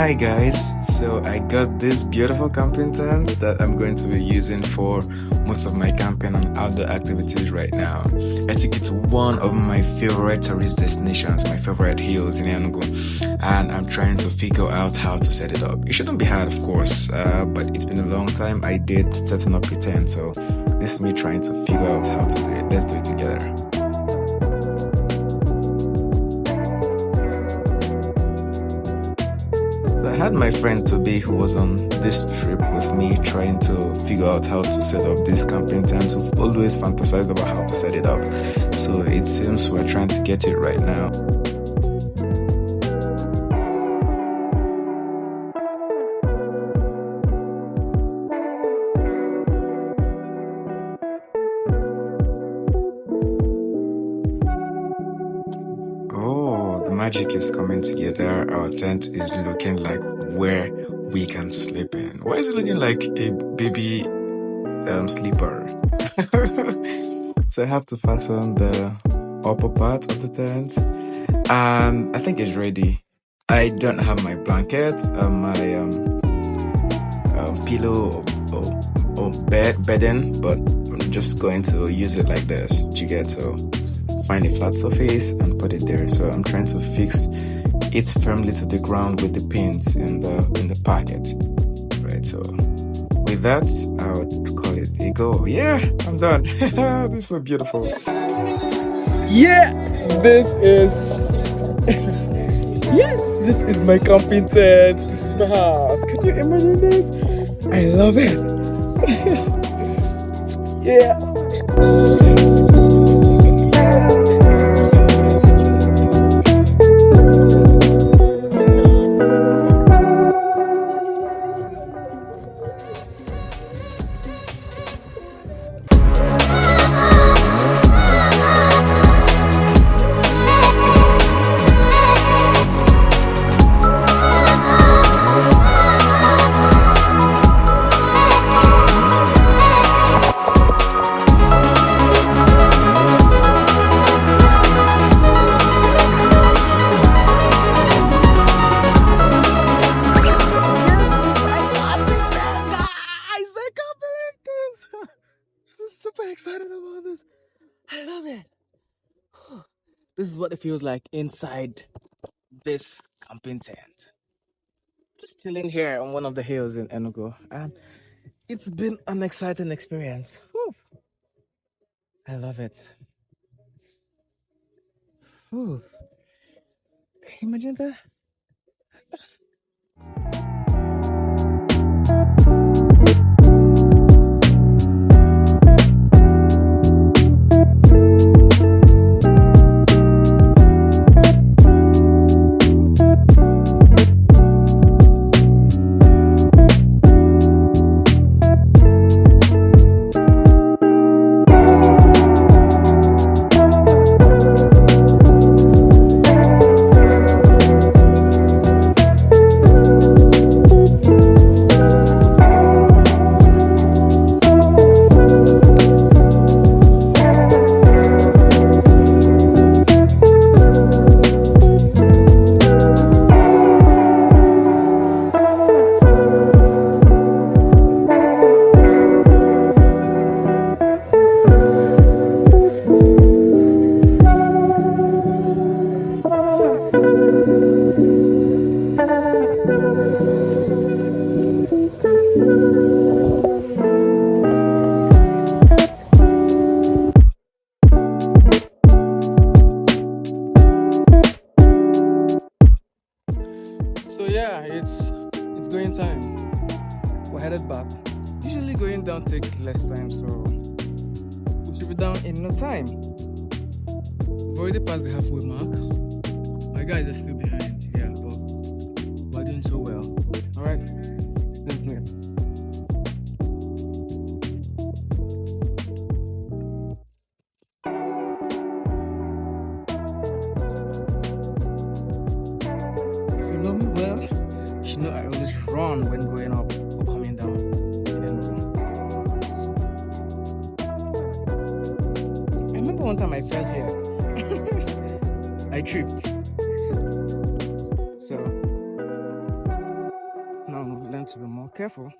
Hi guys, so I got this beautiful camping tent that I'm going to be using for most of my camping and outdoor activities right now. I think it's one of my favorite tourist destinations, my favorite hills in Enugu, and I'm trying to figure out how to set it up. It shouldn't be hard, of course, but it's been a long time I did setting up a tent, so this is me trying to figure out how to do it. Let's do it together. I had my friend Toby who was on this trip with me trying to figure out how to set up this camping tent. We've always fantasized about how to set it up. So it seems we're trying to get it right now. Oh, the magic is coming together. Our tent is looking like where we can sleep in. Why is it looking like a baby sleeper? So I have to fasten the upper part of the tent, and I think it's ready. I don't have my blanket, my pillow or bedding, but I'm just going to use it like this. You get to find a flat surface and put it there. So I'm trying to fix it firmly to the ground with the pins in the packet, right? So with that, I would call it a go. Yeah, I'm done. This is so beautiful. Yeah, this is yes, this is my camping tent. This is my house. Can you imagine this? I love it. Yeah. Super excited about this. I love it. This is what it feels like inside this camping tent. Just chilling here on one of the hills in Enugu, and it's been an exciting experience. Whew. I love it. Whew. Can you imagine that? So yeah, it's going time. We're headed back. Usually going down takes less time, so we should be down in no time. We've already passed the halfway mark. My guys are still behind, yeah, but we're doing so well. Alright, let's do it. You know I always run when going up or coming down. I remember one time I fell here. I tripped. So to be more careful